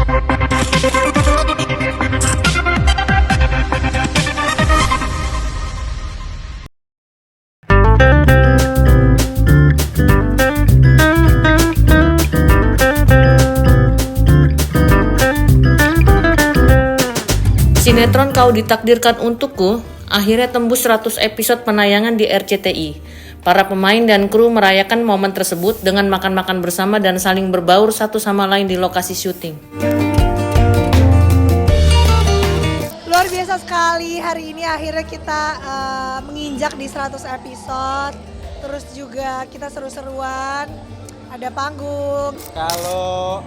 Sinetron Kau Ditakdirkan Untukku akhirnya tembus 100 episode penayangan di RCTI. Para pemain dan kru merayakan momen tersebut dengan makan-makan bersama dan saling berbaur satu sama lain di lokasi syuting. Luar biasa sekali, hari ini akhirnya kita menginjak di 100 episode. Terus juga kita seru-seruan, ada panggung. Kalau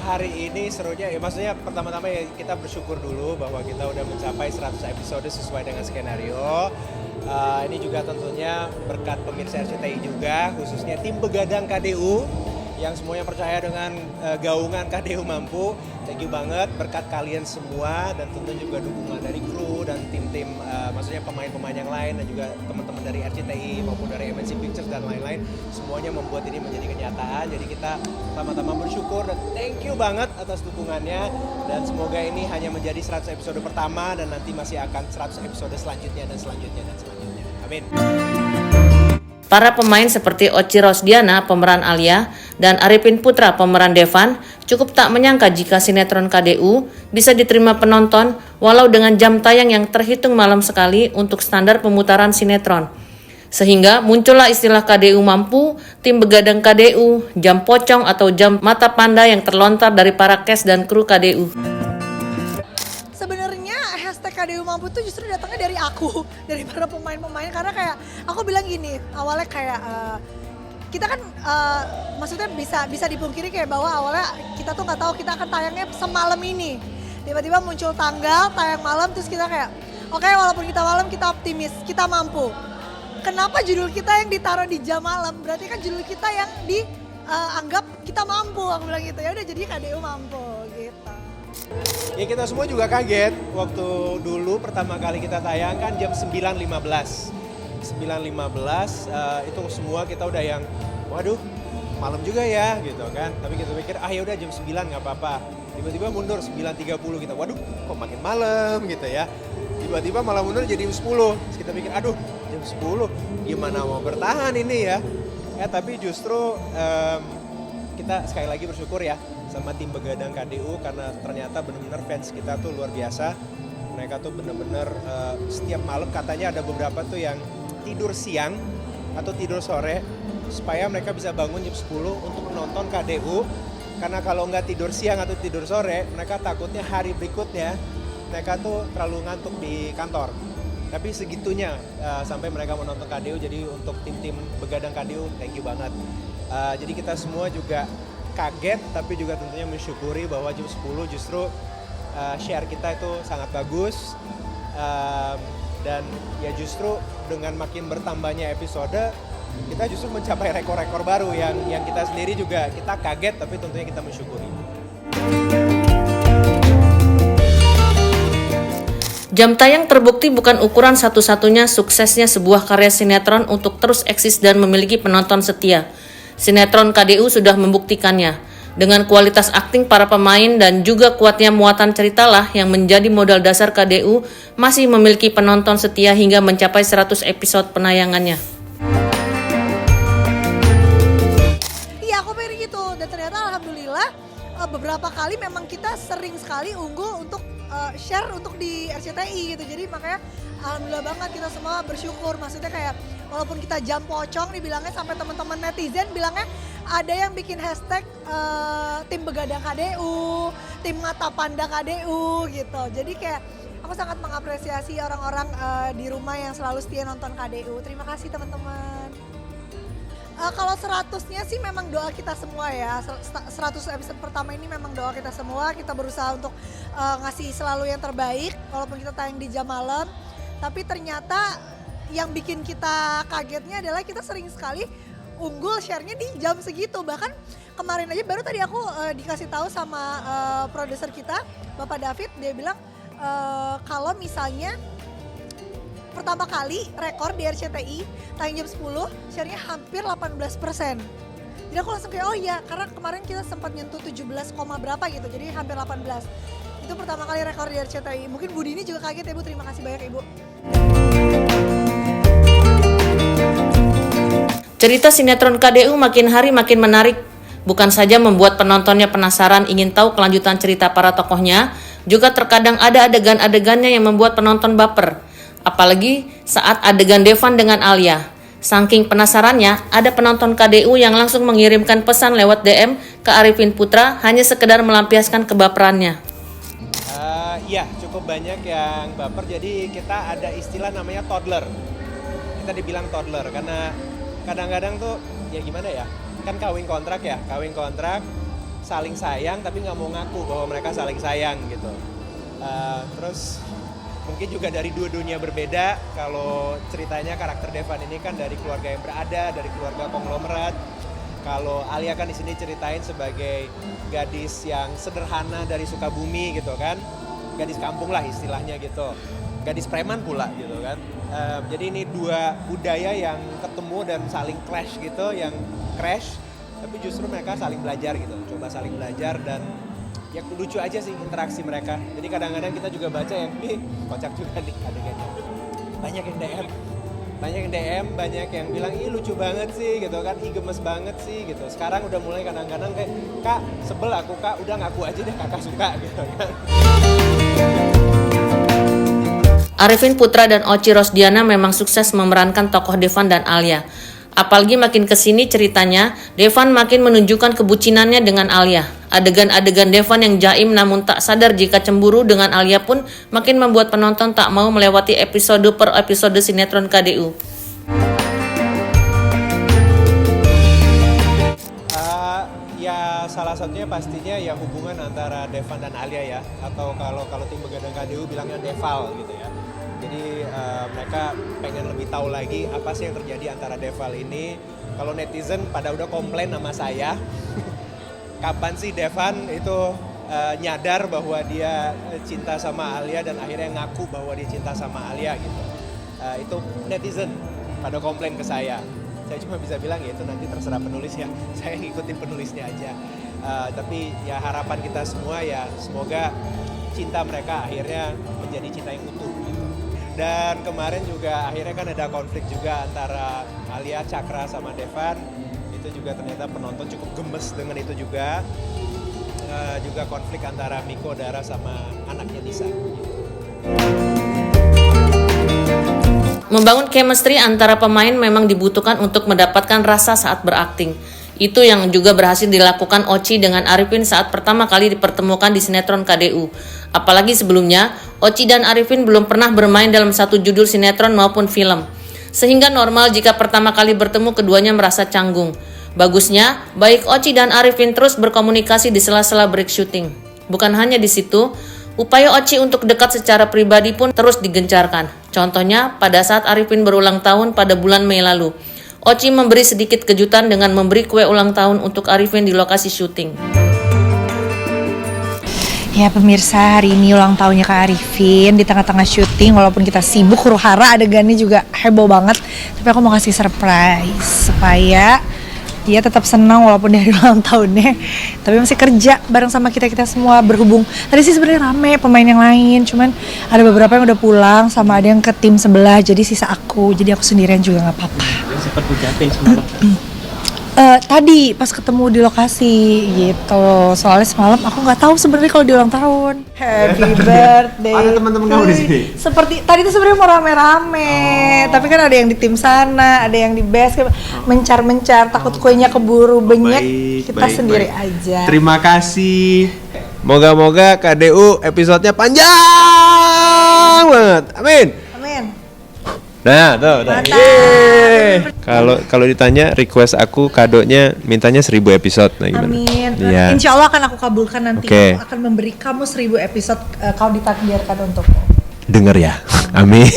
hari ini serunya, ya maksudnya pertama-tama ya kita bersyukur dulu bahwa kita udah mencapai 100 episode sesuai dengan skenario. Ini juga tentunya berkat pemirsa RCTI juga, khususnya tim Begadang KDU yang semuanya percaya dengan gaungan KDU Mampu. Thank you banget berkat kalian semua dan tentunya juga dukungan dari kru dan tim-tim, maksudnya pemain-pemain yang lain dan juga teman-teman dari RCTI maupun dari MNC Pictures dan lain-lain. Semuanya membuat ini menjadi kenyataan. Jadi kita sama-sama bersyukur dan thank you banget atas dukungannya. Dan semoga ini hanya menjadi 100 episode pertama dan nanti masih akan 100 episode selanjutnya dan selanjutnya dan selanjutnya. Amin. Para pemain seperti Oci Rosdiana pemeran Alia dan Arifin Putra pemeran Devan cukup tak menyangka jika sinetron KDU bisa diterima penonton walau dengan jam tayang yang terhitung malam sekali untuk standar pemutaran sinetron. Sehingga muncullah istilah KDU Mampu, tim Begadang KDU, jam pocong atau jam mata panda yang terlontar dari para cast dan kru KDU. KDU Mampu tuh justru datangnya dari aku, dari para pemain-pemain, karena kayak aku bilang gini, awalnya kayak kita kan maksudnya bisa dipungkiri kayak bahwa awalnya kita tuh nggak tahu kita akan tayangnya semalam ini, tiba-tiba muncul tanggal tayang malam, terus kita kayak oke, walaupun kita malam kita optimis, kita mampu. Kenapa judul kita yang ditaruh di jam malam? Berarti kan judul kita yang dianggap kita mampu, aku bilang gitu. Ya udah, jadi KDU Mampu gitu. Ya kita semua juga kaget waktu dulu pertama kali kita tayangkan jam 9.15 itu semua kita udah yang waduh malam juga ya gitu kan, tapi kita pikir ya udah jam 9 nggak apa-apa, tiba-tiba mundur 9.30 kita waduh kok makin malam gitu ya, tiba-tiba malah mundur jadi jam 10, terus kita pikir aduh jam 10 gimana mau bertahan ini ya, tapi justru kita sekali lagi bersyukur ya sama tim Begadang KDU karena ternyata benar-benar fans kita tuh luar biasa. Mereka tuh benar-benar setiap malam katanya ada beberapa tuh yang tidur siang atau tidur sore supaya mereka bisa bangun jam 10 untuk menonton KDU. Karena kalau nggak tidur siang atau tidur sore, mereka takutnya hari berikutnya mereka tuh terlalu ngantuk di kantor. Tapi segitunya sampai mereka menonton KDU, jadi untuk tim-tim Begadang KDU thank you banget. Jadi kita semua juga kaget tapi juga tentunya mensyukuri bahwa jam 10 justru share kita itu sangat bagus, dan ya justru dengan makin bertambahnya episode kita justru mencapai rekor-rekor baru yang kita sendiri juga kita kaget tapi tentunya kita mensyukuri. Jam tayang terbukti bukan ukuran satu-satunya suksesnya sebuah karya sinetron untuk terus eksis dan memiliki penonton setia. Sinetron KDU sudah membuktikannya. Dengan kualitas akting para pemain dan juga kuatnya muatan ceritalah yang menjadi modal dasar KDU masih memiliki penonton setia hingga mencapai 100 episode penayangannya. Iya, aku pengen gitu. Dan ternyata alhamdulillah beberapa kali memang kita sering sekali unggul untuk share untuk di RCTI gitu. Jadi makanya alhamdulillah banget kita semua bersyukur. Maksudnya kayak walaupun kita jam pocong nih bilangnya, sampai teman-teman netizen bilangnya ada yang bikin hashtag tim Begadang KDU, tim Mata Panda KDU gitu. Jadi kayak aku sangat mengapresiasi orang-orang di rumah yang selalu setia nonton KDU. Terima kasih teman-teman. Kalau 100-nya sih memang doa kita semua ya. 100 episode pertama ini memang doa kita semua. Kita berusaha untuk ngasih selalu yang terbaik walaupun kita tayang di jam malam. Tapi ternyata yang bikin kita kagetnya adalah kita sering sekali unggul share-nya di jam segitu. Bahkan kemarin aja baru tadi aku dikasih tahu sama produser kita, Bapak David, dia bilang kalau misalnya pertama kali rekor di RCTI tayang jam 10, share-nya hampir 18%. Jadi aku langsung kayak oh iya, karena kemarin kita sempat nyentuh 17, berapa gitu, jadi hampir 18. Itu pertama kali rekor di RCTI. Mungkin Budi ini juga kaget ya Bu, terima kasih banyak Ibu. Cerita sinetron KDU makin hari makin menarik. Bukan saja membuat penontonnya penasaran ingin tahu kelanjutan cerita para tokohnya, juga terkadang ada adegan-adegannya yang membuat penonton baper. Apalagi saat adegan Devan dengan Alia. Saking penasarannya, ada penonton KDU yang langsung mengirimkan pesan lewat DM ke Arifin Putra hanya sekedar melampiaskan kebaperannya. Iya, cukup banyak yang baper. Jadi kita ada istilah namanya toddler. Kita dibilang toddler karena kadang-kadang tuh ya gimana ya, kan kawin kontrak saling sayang tapi nggak mau ngaku bahwa mereka saling sayang gitu. Terus mungkin juga dari dua dunia berbeda. Kalau ceritanya karakter Devan ini kan dari keluarga yang berada, dari keluarga konglomerat. Kalau Alia kan di sini ceritain sebagai gadis yang sederhana dari Sukabumi gitu kan, gadis kampung lah istilahnya gitu, gadis preman pula gitu kan. Jadi ini dua budaya yang ketemu dan saling clash gitu, yang crash, tapi justru mereka saling belajar gitu, coba saling belajar dan ya lucu aja sih interaksi mereka. Jadi kadang-kadang kita juga baca yang kocak juga nih adegannya. Banyak yang DM, banyak yang bilang ih lucu banget sih gitu kan, ih gemes banget sih gitu. Sekarang udah mulai kadang-kadang kayak kak sebel aku kak, udah ngaku aja deh kakak suka gitu kan. Arifin Putra dan Oci Rosdiana memang sukses memerankan tokoh Devan dan Alia. Apalagi makin kesini ceritanya, Devan makin menunjukkan kebucinannya dengan Alia. Adegan-adegan Devan yang jaim namun tak sadar jika cemburu dengan Alia pun makin membuat penonton tak mau melewati episode per episode sinetron KDU. Ya salah satunya pastinya ya hubungan antara Devan dan Alia ya, atau kalau tim begadang KDU bilangnya Deval gitu ya. Jadi mereka pengen lebih tahu lagi apa sih yang terjadi antara Deval ini. Kalau netizen pada udah komplain sama saya, kapan sih Devan itu nyadar bahwa dia cinta sama Alia dan akhirnya ngaku bahwa dia cinta sama Alia gitu. Itu netizen pada komplain ke saya. Saya cuma bisa bilang ya itu nanti terserah penulis ya, saya ngikutin penulisnya aja. Tapi ya harapan kita semua ya semoga cinta mereka akhirnya menjadi cinta yang utuh gitu. Dan kemarin juga akhirnya kan ada konflik juga antara Alia, Cakra sama Devan. Itu juga ternyata penonton cukup gemes dengan itu juga. Juga konflik antara Miko Dara sama anaknya Nisa. Membangun chemistry antara pemain memang dibutuhkan untuk mendapatkan rasa saat berakting. Itu yang juga berhasil dilakukan Oci dengan Arifin saat pertama kali dipertemukan di sinetron KDU. Apalagi sebelumnya, Oci dan Arifin belum pernah bermain dalam satu judul sinetron maupun film. Sehingga normal jika pertama kali bertemu keduanya merasa canggung. Bagusnya, baik Oci dan Arifin terus berkomunikasi di sela-sela break syuting. Bukan hanya di situ, upaya Oci untuk dekat secara pribadi pun terus digencarkan. Contohnya, pada saat Arifin berulang tahun pada bulan Mei lalu, Oci memberi sedikit kejutan dengan memberi kue ulang tahun untuk Arifin di lokasi syuting. Ya pemirsa, hari ini ulang tahunnya Kak Arifin di tengah-tengah syuting. Walaupun kita sibuk huru-hara, adegannya juga heboh banget, tapi aku mau kasih surprise supaya dia tetap senang walaupun di hari ulang tahunnya, tapi masih kerja bareng sama kita semua. Berhubung tadi sih sebenarnya rame pemain yang lain, cuman ada beberapa yang udah pulang sama ada yang ke tim sebelah, jadi sisa aku, jadi aku sendirian juga nggak apa-apa. Sempat ucapin semalam. Tadi pas ketemu di lokasi gitu, soalnya semalam aku nggak tahu sebenarnya kalau di ulang tahun. Happy birthday. Ada teman-teman kamu di sini? Seperti tadi tuh sebenarnya mau rame-rame, tapi kan ada yang di tim sana, ada yang di base, mencar-mencar, takut kuenya keburu banyak, kita sendiri aja. Terima kasih. Moga-moga KDU episodenya panjang banget. Amin. Amin. Nah, tuh. Mantap. Kalau ditanya request aku kadonya mintanya 1000 episode. Nah, gimana? Amin. Iya. Insya Allah akan aku kabulkan nanti. Oke. Aku akan memberi kamu 1000 episode kau ditakdirkan untukku. Dengar ya. Amin.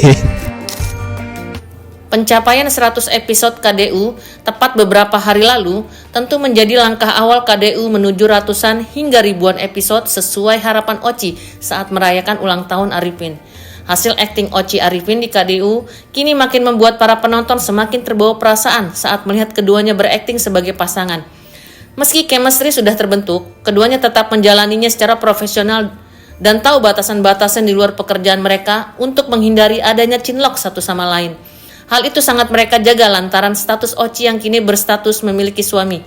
Pencapaian 100 episode KDU tepat beberapa hari lalu tentu menjadi langkah awal KDU menuju ratusan hingga ribuan episode sesuai harapan Oci saat merayakan ulang tahun Arifin. Hasil akting Oci Arifin di KDU kini makin membuat para penonton semakin terbawa perasaan saat melihat keduanya berakting sebagai pasangan. Meski chemistry sudah terbentuk, keduanya tetap menjalaninya secara profesional dan tahu batasan-batasan di luar pekerjaan mereka untuk menghindari adanya cinlok satu sama lain. Hal itu sangat mereka jaga lantaran status Oci yang kini berstatus memiliki suami.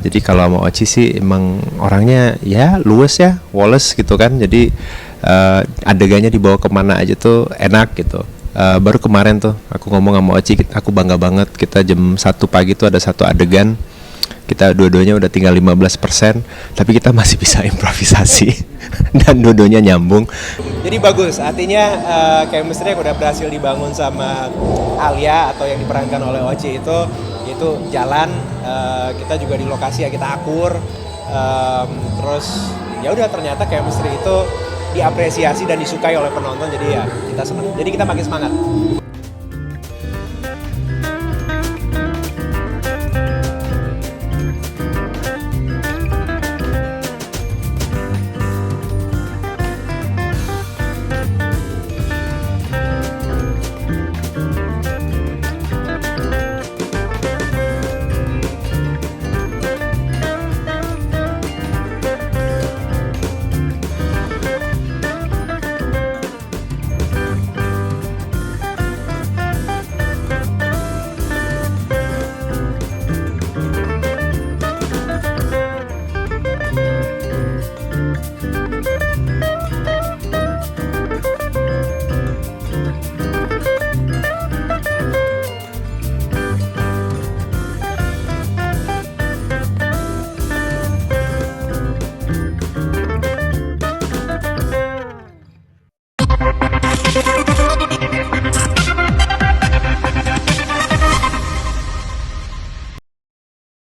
Jadi kalau sama Oci sih emang orangnya ya luwes ya, woles gitu kan. Jadi adegannya dibawa kemana aja tuh enak gitu. Baru kemarin tuh aku ngomong sama Oci, aku bangga banget kita jam 1 pagi tuh ada satu adegan. Kita dua-duanya udah tinggal 15%, tapi kita masih bisa improvisasi dan dua-duanya nyambung. Jadi bagus, artinya chemistry yang udah berhasil dibangun sama Alia atau yang diperankan oleh Oci itu jalan. Kita juga di lokasi ya kita akur, terus ya udah ternyata chemistry itu diapresiasi dan disukai oleh penonton, jadi ya kita senang. Jadi kita makin semangat.